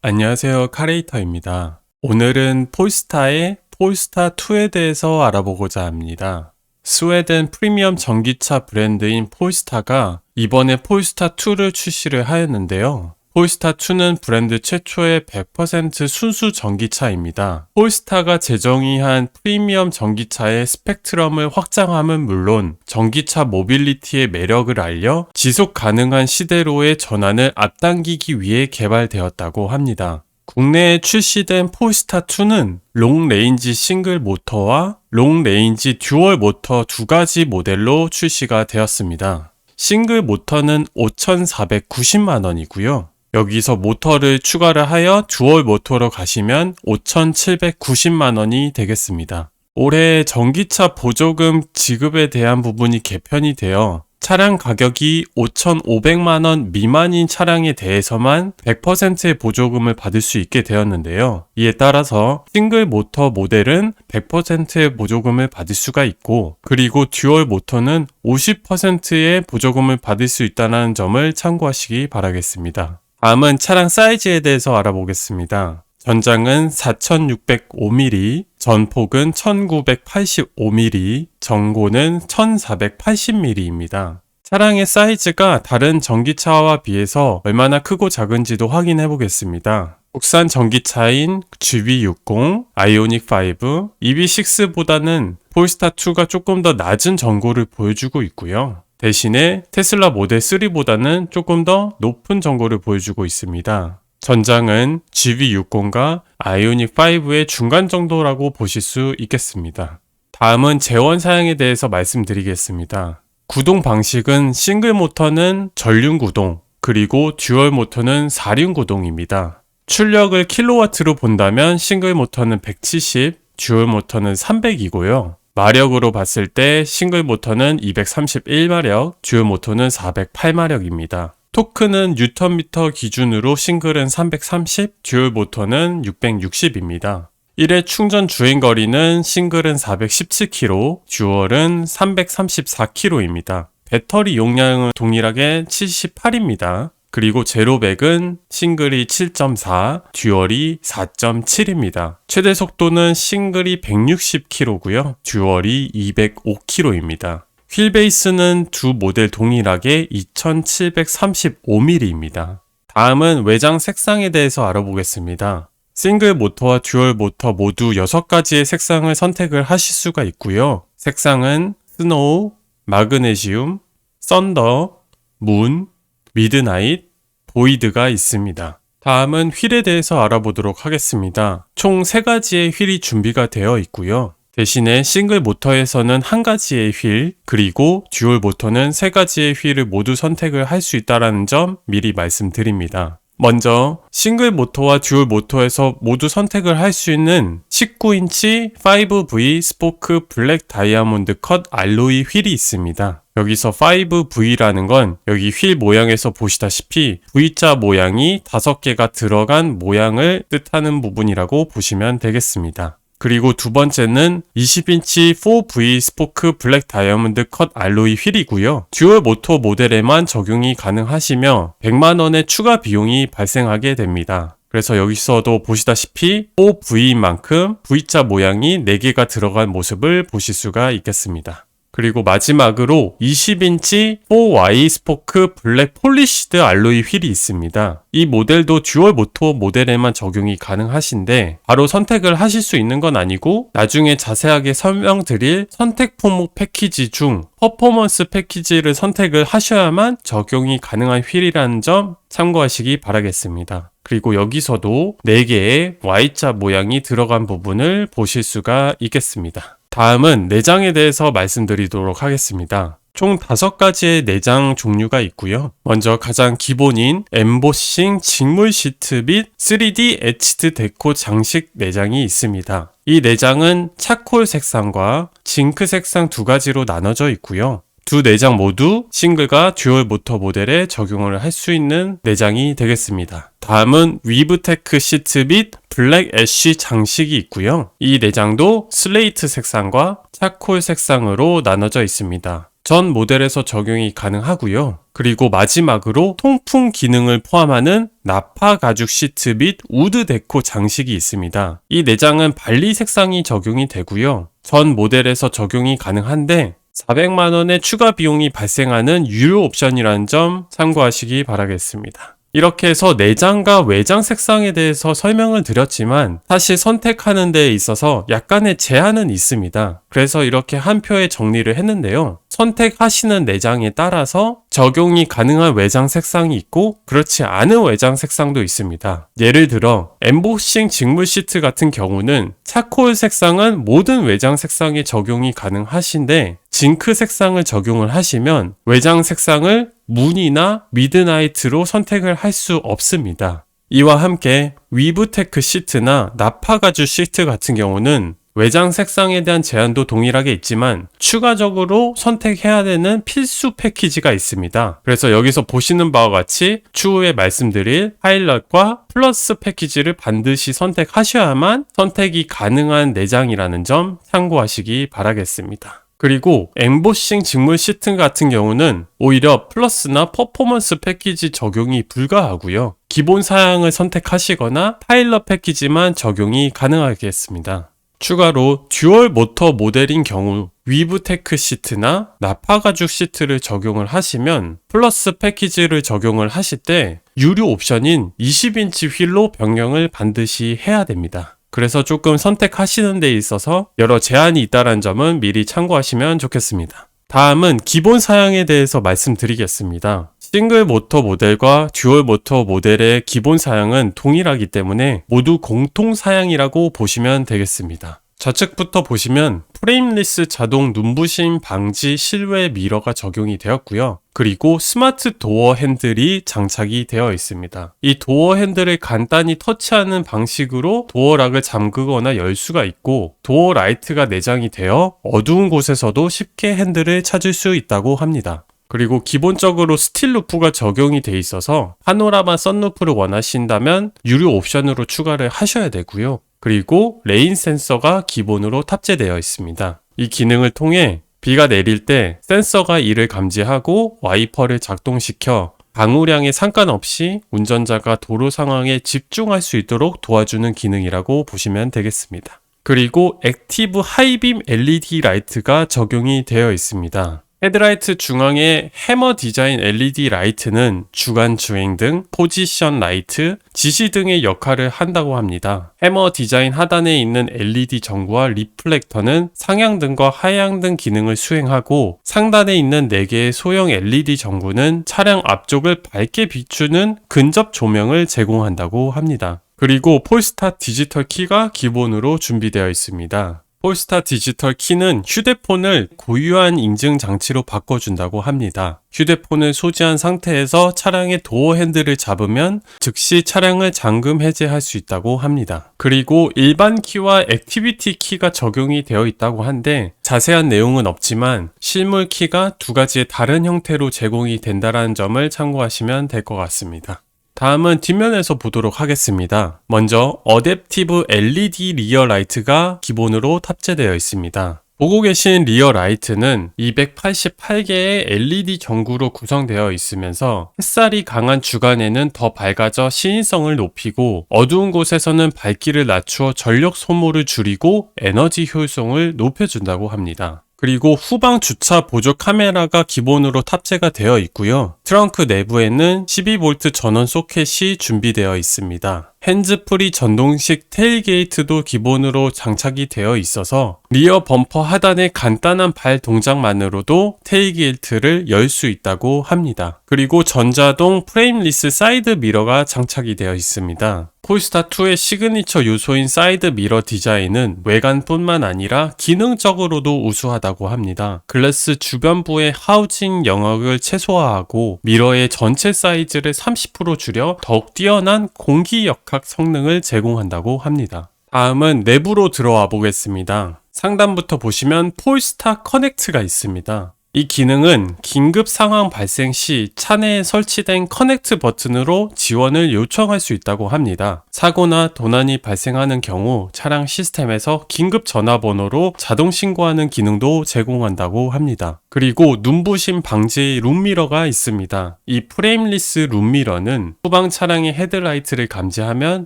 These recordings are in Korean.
안녕하세요. 카레이터입니다. 오늘은 폴스타의 폴스타2에 대해서 알아보고자 합니다. 스웨덴 프리미엄 전기차 브랜드인 폴스타가 이번에 폴스타2를 출시를 하였는데요. 폴스타2는 브랜드 최초의 100% 순수 전기차입니다. 폴스타가 제정의한 프리미엄 전기차의 스펙트럼을 확장함은 물론 전기차 모빌리티의 매력을 알려 지속 가능한 시대로의 전환을 앞당기기 위해 개발되었다고 합니다. 국내에 출시된 폴스타2는 롱레인지 싱글 모터와 롱레인지 듀얼 모터 두 가지 모델로 출시가 되었습니다. 싱글 모터는 5,490만원이고요. 여기서 모터를 추가를 하여 듀얼 모터로 가시면 5,790만원이 되겠습니다. 올해 전기차 보조금 지급에 대한 부분이 개편이 되어 차량 가격이 5,500만원 미만인 차량에 대해서만 100%의 보조금을 받을 수 있게 되었는데요. 이에 따라서 싱글 모터 모델은 100%의 보조금을 받을 수가 있고, 그리고 듀얼 모터는 50%의 보조금을 받을 수 있다는 점을 참고하시기 바라겠습니다. 다음은 차량 사이즈에 대해서 알아보겠습니다. 전장은 4605mm, 전폭은 1985mm, 전고는 1480mm입니다. 차량의 사이즈가 다른 전기차와 비해서 얼마나 크고 작은지도 확인해 보겠습니다. 국산 전기차인 GV60, 아이오닉5, EV6보다는 폴스타2가 조금 더 낮은 전고를 보여주고 있고요. 대신에 테슬라 모델 3보다는 조금 더 높은 전고를 보여주고 있습니다. 전장은 GV60과 아이오닉5의 중간 정도라고 보실 수 있겠습니다. 다음은 제원 사양에 대해서 말씀드리겠습니다. 구동 방식은 싱글 모터는 전륜 구동, 그리고 듀얼 모터는 4륜 구동입니다. 출력을 킬로와트로 본다면 싱글 모터는 170, 듀얼 모터는 300이고요. 마력으로 봤을 때 싱글 모터는 231마력, 듀얼 모터는 408마력입니다. 토크는 뉴턴미터 기준으로 싱글은 330, 듀얼 모터는 660입니다. 1회 충전 주행거리는 싱글은 417km, 듀얼은 334km입니다. 배터리 용량은 동일하게 78입니다. 그리고 제로백은 싱글이 7.4, 듀얼이 4.7입니다. 최대 속도는 싱글이 160km고요. 듀얼이 205km입니다. 휠 베이스는 두 모델 동일하게 2735mm입니다. 다음은 외장 색상에 대해서 알아보겠습니다. 싱글 모터와 듀얼 모터 모두 6가지의 색상을 선택을 하실 수가 있고요. 색상은 스노우, 마그네시움, 썬더, 문, 미드나잇, 보이드가 있습니다. 다음은 휠에 대해서 알아보도록 하겠습니다. 총 3가지의 휠이 준비가 되어 있고요. 대신에 싱글 모터에서는 1가지의 휠, 그리고 듀얼 모터는 3가지의 휠을 모두 선택을 할 수 있다는 점 미리 말씀드립니다. 먼저 싱글 모터와 듀얼 모터에서 모두 선택을 할 수 있는 19인치 5V 스포크 블랙 다이아몬드 컷 알로이 휠이 있습니다. 여기서 5V라는 건 여기 휠 모양에서 보시다시피 V자 모양이 5개가 들어간 모양을 뜻하는 부분이라고 보시면 되겠습니다. 그리고 두 번째는 20인치 4V 스포크 블랙 다이아몬드 컷 알로이 휠이고요. 듀얼 모터 모델에만 적용이 가능하시며 100만원의 추가 비용이 발생하게 됩니다. 그래서 여기서도 보시다시피 4V인 만큼 V자 모양이 4개가 들어간 모습을 보실 수가 있겠습니다. 그리고 마지막으로 20인치 4Y 스포크 블랙 폴리시드 알로이 휠이 있습니다. 이 모델도 듀얼 모터 모델에만 적용이 가능하신데 바로 선택을 하실 수 있는 건 아니고 나중에 자세하게 설명드릴 선택 품목 패키지 중 퍼포먼스 패키지를 선택을 하셔야만 적용이 가능한 휠이라는 점 참고하시기 바라겠습니다. 그리고 여기서도 4개의 Y자 모양이 들어간 부분을 보실 수가 있겠습니다. 다음은 내장에 대해서 말씀드리도록 하겠습니다. 총 5가지의 내장 종류가 있고요. 먼저 가장 기본인 엠보싱 직물 시트 및 3D 에치드 데코 장식 내장이 있습니다. 이 내장은 차콜 색상과 징크 색상 2가지로 나눠져 있고요. 두 내장 모두 싱글과 듀얼 모터 모델에 적용을 할 수 있는 내장이 되겠습니다. 다음은 위브테크 시트 및 블랙 애쉬 장식이 있고요. 이 내장도 슬레이트 색상과 차콜 색상으로 나눠져 있습니다. 전 모델에서 적용이 가능하고요. 그리고 마지막으로 통풍 기능을 포함하는 나파 가죽 시트 및 우드 데코 장식이 있습니다. 이 내장은 발리 색상이 적용이 되고요. 전 모델에서 적용이 가능한데 400만원의 추가 비용이 발생하는 유료 옵션이라는 점 참고하시기 바라겠습니다. 이렇게 해서 내장과 외장 색상에 대해서 설명을 드렸지만 사실 선택하는 데 있어서 약간의 제한은 있습니다. 그래서 이렇게 한 표에 정리를 했는데요. 선택하시는 내장에 따라서 적용이 가능한 외장 색상이 있고 그렇지 않은 외장 색상도 있습니다. 예를 들어 엠보싱 직물 시트 같은 경우는 차콜 색상은 모든 외장 색상에 적용이 가능하신데 징크 색상을 적용을 하시면 외장 색상을 문이나 미드나이트로 선택을 할 수 없습니다. 이와 함께 위브테크 시트나 나파가죽 시트 같은 경우는 외장 색상에 대한 제한도 동일하게 있지만 추가적으로 선택해야 되는 필수 패키지가 있습니다. 그래서 여기서 보시는 바와 같이 추후에 말씀드릴 파일럿과 플러스 패키지를 반드시 선택하셔야만 선택이 가능한 내장이라는 점 참고하시기 바라겠습니다. 그리고 엠보싱 직물 시트 같은 경우는 오히려 플러스나 퍼포먼스 패키지 적용이 불가하고요. 기본 사양을 선택하시거나 파일럿 패키지만 적용이 가능하겠습니다. 추가로 듀얼 모터 모델인 경우 위브테크 시트나 나파가죽 시트를 적용을 하시면 플러스 패키지를 적용을 하실 때 유료 옵션인 20인치 휠로 변경을 반드시 해야 됩니다. 그래서 조금 선택하시는 데 있어서 여러 제한이 있다는 점은 미리 참고하시면 좋겠습니다. 다음은 기본 사양에 대해서 말씀드리겠습니다. 싱글 모터 모델과 듀얼 모터 모델의 기본 사양은 동일하기 때문에 모두 공통 사양이라고 보시면 되겠습니다. 좌측부터 보시면 프레임리스 자동 눈부심 방지 실외 미러가 적용이 되었고요. 그리고 스마트 도어 핸들이 장착이 되어 있습니다. 이 도어 핸들을 간단히 터치하는 방식으로 도어락을 잠그거나 열 수가 있고 도어 라이트가 내장이 되어 어두운 곳에서도 쉽게 핸들을 찾을 수 있다고 합니다. 그리고 기본적으로 스틸 루프가 적용이 돼 있어서 파노라마 선루프를 원하신다면 유료 옵션으로 추가를 하셔야 되고요. 그리고 레인 센서가 기본으로 탑재되어 있습니다. 이 기능을 통해 비가 내릴 때 센서가 이를 감지하고 와이퍼를 작동시켜 강우량에 상관없이 운전자가 도로 상황에 집중할 수 있도록 도와주는 기능이라고 보시면 되겠습니다. 그리고 액티브 하이빔 LED 라이트가 적용이 되어 있습니다. 헤드라이트 중앙에 해머 디자인 LED 라이트는 주간 주행 등 포지션 라이트, 지시 등의 역할을 한다고 합니다. 해머 디자인 하단에 있는 LED 전구와 리플렉터는 상향등과 하향등 기능을 수행하고 상단에 있는 4개의 소형 LED 전구는 차량 앞쪽을 밝게 비추는 근접 조명을 제공한다고 합니다. 그리고 폴스타 디지털 키가 기본으로 준비되어 있습니다. 폴스타 디지털 키는 휴대폰을 고유한 인증 장치로 바꿔준다고 합니다. 휴대폰을 소지한 상태에서 차량의 도어 핸들을 잡으면 즉시 차량을 잠금 해제할 수 있다고 합니다. 그리고 일반 키와 액티비티 키가 적용이 되어 있다고 한데 자세한 내용은 없지만 실물 키가 두 가지의 다른 형태로 제공이 된다는 점을 참고하시면 될 것 같습니다. 다음은 뒷면에서 보도록 하겠습니다. 먼저 어댑티브 LED 리어 라이트가 기본으로 탑재되어 있습니다. 보고 계신 리어 라이트는 288개의 LED 전구로 구성되어 있으면서 햇살이 강한 주간에는 더 밝아져 시인성을 높이고 어두운 곳에서는 밝기를 낮추어 전력 소모를 줄이고 에너지 효율성을 높여준다고 합니다. 그리고 후방 주차 보조 카메라가 기본으로 탑재가 되어 있고요. 트렁크 내부에는 12V 전원 소켓이 준비되어 있습니다. 핸즈프리 전동식 테일게이트도 기본으로 장착이 되어 있어서 리어 범퍼 하단의 간단한 발 동작만으로도 테일게이트를 열 수 있다고 합니다. 그리고 전자동 프레임리스 사이드 미러가 장착이 되어 있습니다. 폴스타2의 시그니처 요소인 사이드 미러 디자인은 외관뿐만 아니라 기능적으로도 우수하다고 합니다. 글래스 주변부의 하우징 영역을 최소화하고 미러의 전체 사이즈를 30% 줄여 더욱 뛰어난 공기 역학 성능을 제공한다고 합니다. 다음은 내부로 들어와 보겠습니다. 상단부터 보시면 폴스타 커넥트가 있습니다. 이 기능은 긴급 상황 발생 시 차내에 설치된 커넥트 버튼으로 지원을 요청할 수 있다고 합니다. 사고나 도난이 발생하는 경우 차량 시스템에서 긴급 전화번호로 자동 신고하는 기능도 제공한다고 합니다. 그리고 눈부심 방지 룸미러가 있습니다. 이 프레임리스 룸미러는 후방 차량의 헤드라이트를 감지하면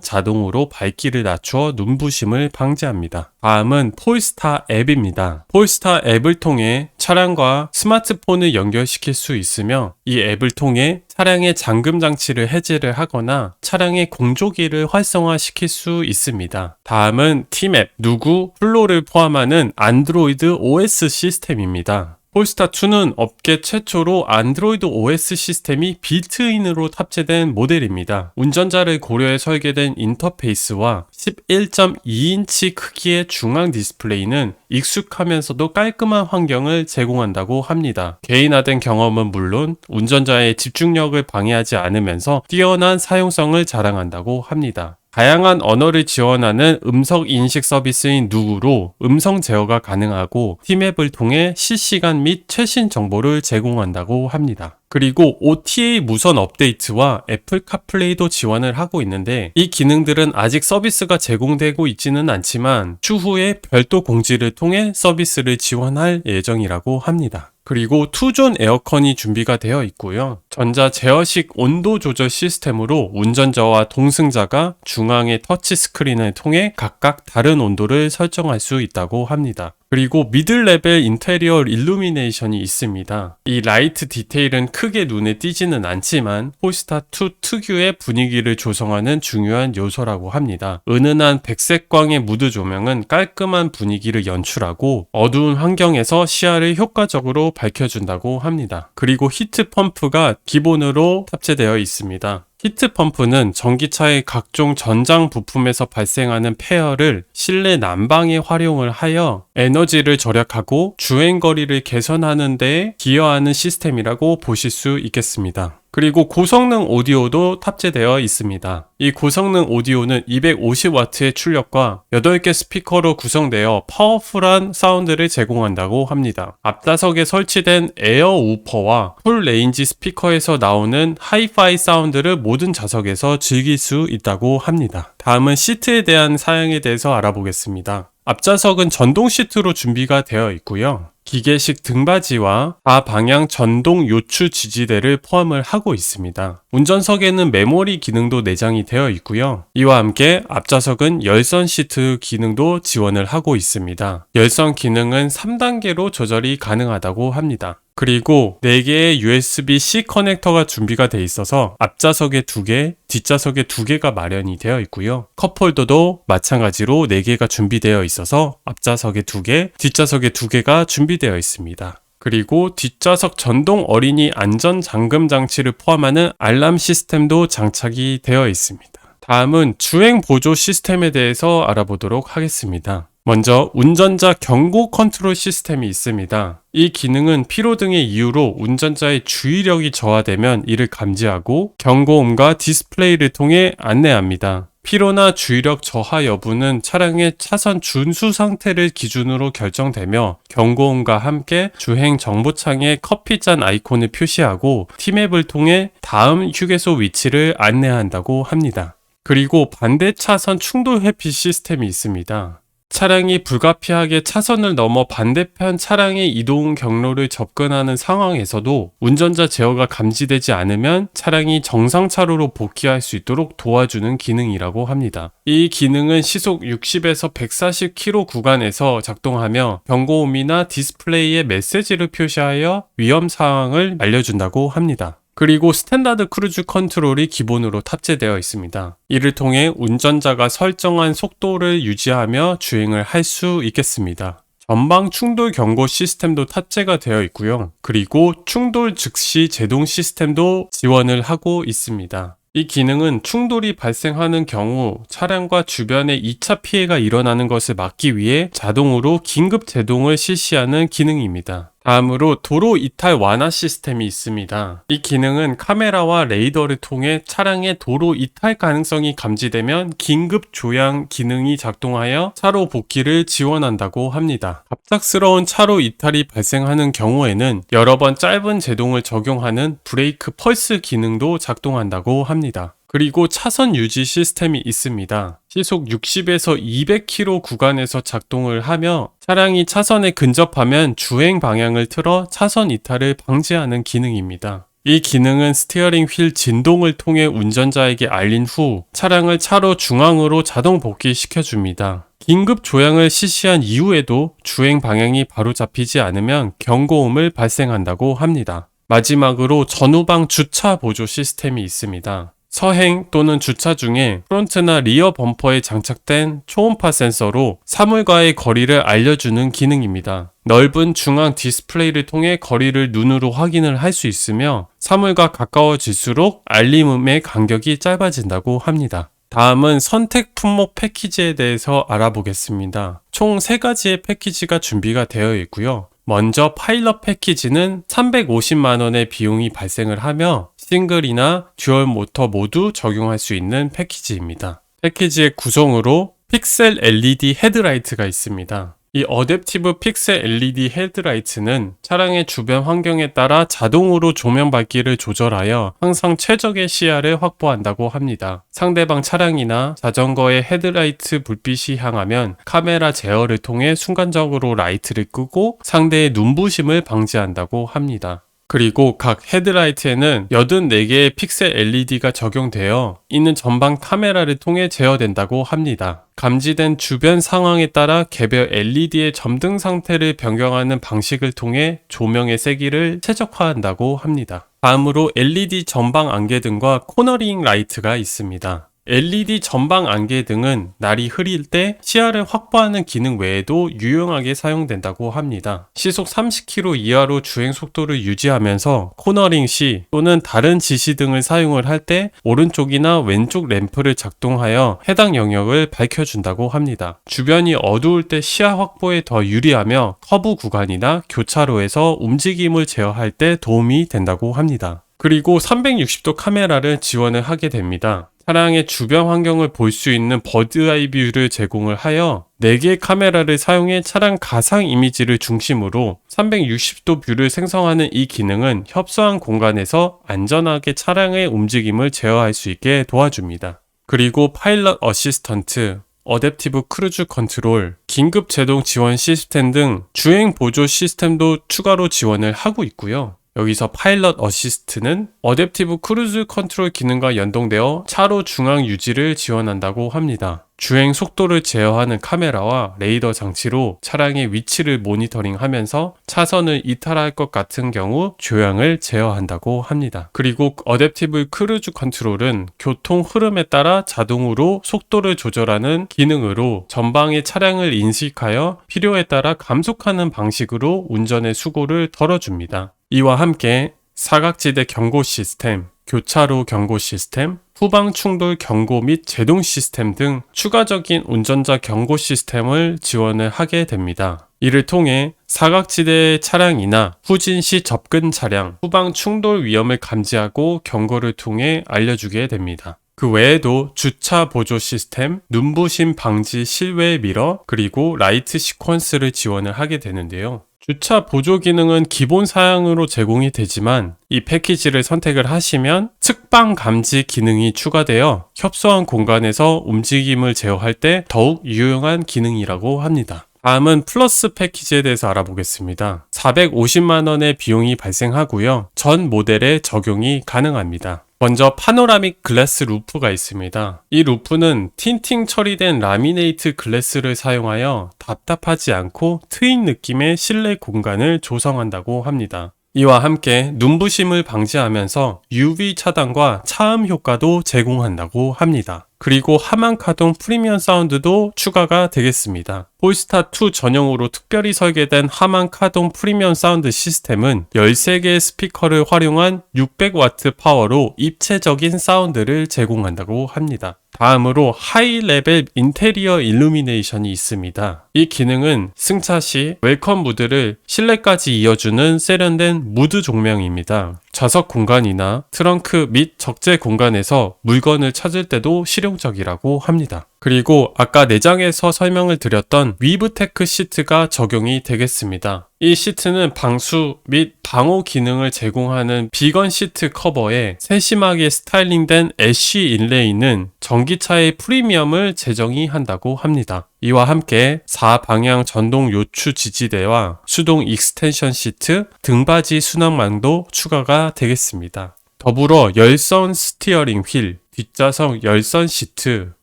자동으로 밝기를 낮추어 눈부심을 방지합니다. 다음은 폴스타 앱입니다. 폴스타 앱을 통해 차량과 스마트폰을 연결시킬 수 있으며 이 앱을 통해 차량의 잠금 장치를 해제를 하거나 차량의 공조기를 활성화시킬 수 있습니다. 다음은 T맵, 누구, 플로를 포함하는 안드로이드 OS 시스템입니다. 폴스타2는 업계 최초로 안드로이드 OS 시스템이 빌트인으로 탑재된 모델입니다. 운전자를 고려해 설계된 인터페이스와 11.2인치 크기의 중앙 디스플레이는 익숙하면서도 깔끔한 환경을 제공한다고 합니다. 개인화된 경험은 물론 운전자의 집중력을 방해하지 않으면서 뛰어난 사용성을 자랑한다고 합니다. 다양한 언어를 지원하는 음성 인식 서비스인 누구로 음성 제어가 가능하고 T맵을 통해 실시간 및 최신 정보를 제공한다고 합니다. 그리고 OTA 무선 업데이트와 애플 카플레이도 지원을 하고 있는데 이 기능들은 아직 서비스가 제공되고 있지는 않지만 추후에 별도 공지를 통해 서비스를 지원할 예정이라고 합니다. 그리고 투존 에어컨이 준비가 되어 있고요. 전자 제어식 온도 조절 시스템으로 운전자와 동승자가 중앙의 터치 스크린을 통해 각각 다른 온도를 설정할 수 있다고 합니다. 그리고 미들 레벨 인테리어 일루미네이션이 있습니다. 이 라이트 디테일은 크게 눈에 띄지는 않지만 폴스타2 특유의 분위기를 조성하는 중요한 요소라고 합니다. 은은한 백색광의 무드 조명은 깔끔한 분위기를 연출하고 어두운 환경에서 시야를 효과적으로 밝혀준다고 합니다. 그리고 히트 펌프가 기본으로 탑재되어 있습니다. 히트 펌프는 전기차의 각종 전장 부품에서 발생하는 폐열을 실내 난방에 활용을 하여 에너지를 절약하고 주행거리를 개선하는 데 기여하는 시스템이라고 보실 수 있겠습니다. 그리고 고성능 오디오도 탑재되어 있습니다. 이 고성능 오디오는 250W의 출력과 8개 스피커로 구성되어 파워풀한 사운드를 제공한다고 합니다. 앞좌석에 설치된 에어 우퍼와 풀 레인지 스피커에서 나오는 하이파이 사운드를 모든 좌석에서 즐길 수 있다고 합니다. 다음은 시트에 대한 사양에 대해서 알아보겠습니다. 앞좌석은 전동 시트로 준비가 되어 있고요. 기계식 등받이와 다방향 전동 요추 지지대를 포함을 하고 있습니다. 운전석에는 메모리 기능도 내장이 되어 있고요. 이와 함께 앞좌석은 열선 시트 기능도 지원을 하고 있습니다. 열선 기능은 3단계로 조절이 가능하다고 합니다. 그리고 4개의 USB-C 커넥터가 준비가 되어 있어서 앞좌석에 2개, 뒷좌석에 2개가 마련이 되어 있고요. 컵홀더도 마찬가지로 4개가 준비되어 있어서 앞좌석에 2개, 뒷좌석에 2개가 준비되어 있습니다. 그리고 뒷좌석 전동 어린이 안전 잠금 장치를 포함하는 알람 시스템도 장착이 되어 있습니다. 다음은 주행 보조 시스템에 대해서 알아보도록 하겠습니다. 먼저 운전자 경고 컨트롤 시스템이 있습니다. 이 기능은 피로 등의 이유로 운전자의 주의력이 저하되면 이를 감지하고 경고음과 디스플레이를 통해 안내합니다. 피로나 주의력 저하 여부는 차량의 차선 준수 상태를 기준으로 결정되며 경고음과 함께 주행 정보창에 커피잔 아이콘을 표시하고 T맵을 통해 다음 휴게소 위치를 안내한다고 합니다. 그리고 반대 차선 충돌 회피 시스템이 있습니다. 차량이 불가피하게 차선을 넘어 반대편 차량의 이동 경로를 접근하는 상황에서도 운전자 제어가 감지되지 않으면 차량이 정상 차로로 복귀할 수 있도록 도와주는 기능이라고 합니다. 이 기능은 시속 60에서 140km 구간에서 작동하며 경고음이나 디스플레이에 메시지를 표시하여 위험 상황을 알려준다고 합니다. 그리고 스탠다드 크루즈 컨트롤이 기본으로 탑재되어 있습니다. 이를 통해 운전자가 설정한 속도를 유지하며 주행을 할 수 있겠습니다. 전방 충돌 경고 시스템도 탑재가 되어 있고요. 그리고 충돌 즉시 제동 시스템도 지원을 하고 있습니다. 이 기능은 충돌이 발생하는 경우 차량과 주변에 2차 피해가 일어나는 것을 막기 위해 자동으로 긴급 제동을 실시하는 기능입니다. 다음으로 도로 이탈 완화 시스템이 있습니다. 이 기능은 카메라와 레이더를 통해 차량의 도로 이탈 가능성이 감지되면 긴급 조향 기능이 작동하여 차로 복귀를 지원한다고 합니다. 갑작스러운 차로 이탈이 발생하는 경우에는 여러 번 짧은 제동을 적용하는 브레이크 펄스 기능도 작동한다고 합니다. 그리고 차선 유지 시스템이 있습니다. 시속 60에서 200km 구간에서 작동을 하며 차량이 차선에 근접하면 주행 방향을 틀어 차선 이탈을 방지하는 기능입니다. 이 기능은 스티어링 휠 진동을 통해 운전자에게 알린 후 차량을 차로 중앙으로 자동 복귀시켜줍니다. 긴급 조향을 실시한 이후에도 주행 방향이 바로 잡히지 않으면 경고음을 발생한다고 합니다. 마지막으로 전후방 주차 보조 시스템이 있습니다. 서행 또는 주차 중에 프론트나 리어 범퍼에 장착된 초음파 센서로 사물과의 거리를 알려주는 기능입니다. 넓은 중앙 디스플레이를 통해 거리를 눈으로 확인을 할 수 있으며 사물과 가까워질수록 알림음의 간격이 짧아진다고 합니다. 다음은 선택 품목 패키지에 대해서 알아보겠습니다. 총 3가지의 패키지가 준비가 되어 있고요. 먼저 파일럿 패키지는 350만원의 비용이 발생을 하며 싱글이나 듀얼 모터 모두 적용할 수 있는 패키지입니다. 패키지의 구성으로 픽셀 LED 헤드라이트가 있습니다. 이 어댑티브 픽셀 LED 헤드라이트는 차량의 주변 환경에 따라 자동으로 조명 밝기를 조절하여 항상 최적의 시야를 확보한다고 합니다. 상대방 차량이나 자전거의 헤드라이트 불빛이 향하면 카메라 제어를 통해 순간적으로 라이트를 끄고 상대의 눈부심을 방지한다고 합니다. 그리고 각 헤드라이트에는 84개의 픽셀 LED가 적용되어 이는 전방 카메라를 통해 제어된다고 합니다. 감지된 주변 상황에 따라 개별 LED의 점등 상태를 변경하는 방식을 통해 조명의 세기를 최적화한다고 합니다. 다음으로 LED 전방 안개등과 코너링 라이트가 있습니다. LED 전방 안개등은 날이 흐릴 때 시야를 확보하는 기능 외에도 유용하게 사용된다고 합니다. 시속 30km 이하로 주행 속도를 유지하면서 코너링 시 또는 다른 지시등을 사용을 할 때 오른쪽이나 왼쪽 램프를 작동하여 해당 영역을 밝혀준다고 합니다. 주변이 어두울 때 시야 확보에 더 유리하며 커브 구간이나 교차로에서 움직임을 제어할 때 도움이 된다고 합니다. 그리고 360도 카메라를 지원을 하게 됩니다. 차량의 주변 환경을 볼 수 있는 버드아이 뷰를 제공을 하여 4개의 카메라를 사용해 차량 가상 이미지를 중심으로 360도 뷰를 생성하는 이 기능은 협소한 공간에서 안전하게 차량의 움직임을 제어할 수 있게 도와줍니다. 그리고 파일럿 어시스턴트, 어댑티브 크루즈 컨트롤, 긴급 제동 지원 시스템 등 주행 보조 시스템도 추가로 지원을 하고 있고요. 여기서 파일럿 어시스트는 어댑티브 크루즈 컨트롤 기능과 연동되어 차로 중앙 유지를 지원한다고 합니다. 주행 속도를 제어하는 카메라와 레이더 장치로 차량의 위치를 모니터링하면서 차선을 이탈할 것 같은 경우 조향을 제어한다고 합니다. 그리고 어댑티브 크루즈 컨트롤은 교통 흐름에 따라 자동으로 속도를 조절하는 기능으로 전방의 차량을 인식하여 필요에 따라 감속하는 방식으로 운전의 수고를 덜어줍니다. 이와 함께 사각지대 경고 시스템, 교차로 경고 시스템, 후방 충돌 경고 및 제동 시스템 등 추가적인 운전자 경고 시스템을 지원을 하게 됩니다. 이를 통해 사각지대의 차량이나 후진 시 접근 차량, 후방 충돌 위험을 감지하고 경고를 통해 알려주게 됩니다. 그 외에도 주차 보조 시스템, 눈부심 방지 실외 미러, 그리고 라이트 시퀀스를 지원을 하게 되는데요. 주차 보조 기능은 기본 사양으로 제공이 되지만 이 패키지를 선택을 하시면 측방 감지 기능이 추가되어 협소한 공간에서 움직임을 제어할 때 더욱 유용한 기능이라고 합니다. 다음은 플러스 패키지에 대해서 알아보겠습니다. 450만원의 비용이 발생하고요. 전 모델에 적용이 가능합니다. 먼저 파노라믹 글래스 루프가 있습니다. 이 루프는 틴팅 처리된 라미네이트 글래스를 사용하여 답답하지 않고 트인 느낌의 실내 공간을 조성한다고 합니다. 이와 함께 눈부심을 방지하면서 UV 차단과 차음 효과도 제공한다고 합니다. 그리고 하만카동 프리미엄 사운드도 추가가 되겠습니다. 폴스타2 전용으로 특별히 설계된 하만카동 프리미엄 사운드 시스템은 13개의 스피커를 활용한 600W 파워로 입체적인 사운드를 제공한다고 합니다. 다음으로 하이 레벨 인테리어 일루미네이션이 있습니다. 이 기능은 승차 시 웰컴 무드를 실내까지 이어주는 세련된 무드 조명입니다. 좌석 공간이나 트렁크 및 적재 공간에서 물건을 찾을 때도 실용적이라고 합니다. 그리고 아까 내장에서 설명을 드렸던 위브테크 시트가 적용이 되겠습니다. 이 시트는 방수 및 방호 기능을 제공하는 비건 시트 커버에 세심하게 스타일링된 애쉬 인레이는 전기차의 프리미엄을 제정이 한다고 합니다. 이와 함께 4방향 전동 요추 지지대와 수동 익스텐션 시트, 등받이 수납망도 추가가 되겠습니다. 더불어 열선 스티어링 휠, 뒷좌석 열선 시트,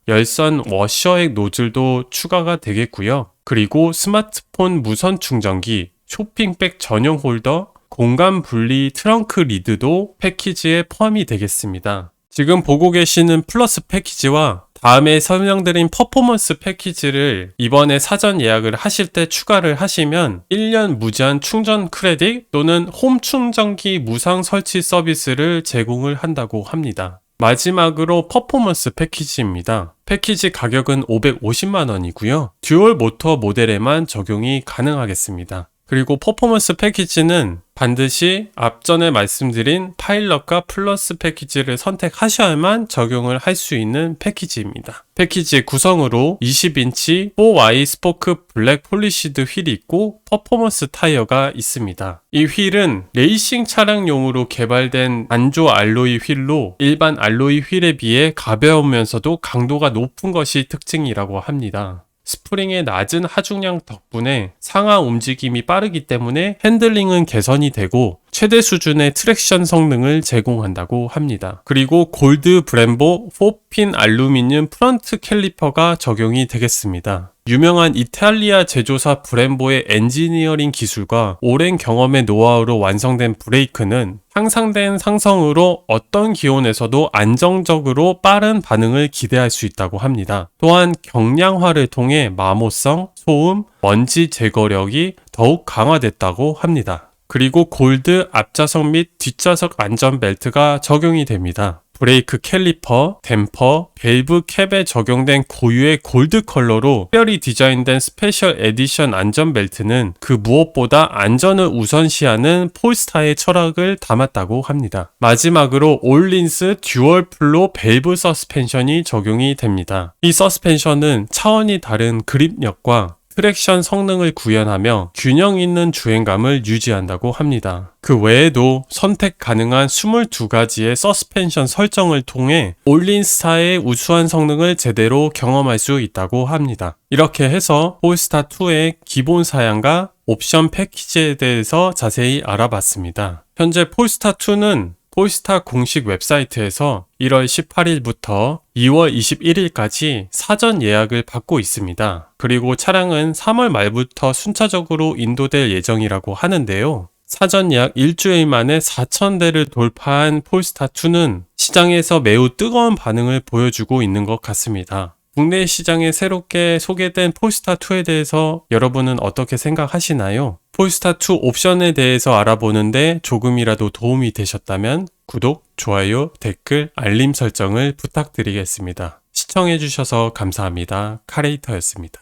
열선 워셔액 노즐도 추가가 되겠고요. 그리고 스마트폰 무선 충전기, 쇼핑백 전용 홀더, 공간 분리 트렁크 리드도 패키지에 포함이 되겠습니다. 지금 보고 계시는 플러스 패키지와 다음에 설명드린 퍼포먼스 패키지를 이번에 사전 예약을 하실 때 추가를 하시면 1년 무제한 충전 크레딧 또는 홈 충전기 무상 설치 서비스를 제공을 한다고 합니다. 마지막으로 퍼포먼스 패키지입니다. 패키지 가격은 550만원이고요. 듀얼 모터 모델에만 적용이 가능하겠습니다. 그리고 퍼포먼스 패키지는 반드시 앞전에 말씀드린 파일럿과 플러스 패키지를 선택하셔야만 적용을 할 수 있는 패키지입니다. 패키지의 구성으로 20인치 4Y 스포크 블랙 폴리시드 휠이 있고 퍼포먼스 타이어가 있습니다. 이 휠은 레이싱 차량용으로 개발된 단조 알로이 휠로 일반 알로이 휠에 비해 가벼우면서도 강도가 높은 것이 특징이라고 합니다. 스프링의 낮은 하중량 덕분에 상하 움직임이 빠르기 때문에 핸들링은 개선이 되고 최대 수준의 트랙션 성능을 제공한다고 합니다. 그리고 골드 브렘보 4핀 알루미늄 프런트 캘리퍼가 적용이 되겠습니다. 유명한 이탈리아 제조사 브렘보의 엔지니어링 기술과 오랜 경험의 노하우로 완성된 브레이크는 향상된 상성으로 어떤 기온에서도 안정적으로 빠른 반응을 기대할 수 있다고 합니다. 또한 경량화를 통해 마모성, 소음, 먼지 제거력이 더욱 강화됐다고 합니다. 그리고 골드 앞좌석 및 뒷좌석 안전벨트가 적용이 됩니다. 브레이크 캘리퍼, 댐퍼, 밸브 캡에 적용된 고유의 골드 컬러로 특별히 디자인된 스페셜 에디션 안전벨트는 그 무엇보다 안전을 우선시하는 폴스타의 철학을 담았다고 합니다. 마지막으로 올린스 듀얼 플로 밸브 서스펜션이 적용이 됩니다. 이 서스펜션은 차원이 다른 그립력과 트랙션 성능을 구현하며 균형 있는 주행감을 유지한다고 합니다. 그 외에도 선택 가능한 22가지의 서스펜션 설정을 통해 올린스타의 우수한 성능을 제대로 경험할 수 있다고 합니다. 이렇게 해서 폴스타2의 기본 사양과 옵션 패키지에 대해서 자세히 알아봤습니다. 현재 폴스타2는 폴스타 공식 웹사이트에서 1월 18일부터 2월 21일까지 사전 예약을 받고 있습니다. 그리고 차량은 3월 말부터 순차적으로 인도될 예정이라고 하는데요. 사전 예약 일주일 만에 4,000대를 돌파한 폴스타2는 시장에서 매우 뜨거운 반응을 보여주고 있는 것 같습니다. 국내 시장에 새롭게 소개된 폴스타2에 대해서 여러분은 어떻게 생각하시나요? 폴스타2 옵션에 대해서 알아보는데 조금이라도 도움이 되셨다면 구독, 좋아요, 댓글, 알림 설정을 부탁드리겠습니다. 시청해주셔서 감사합니다. 카레이터였습니다.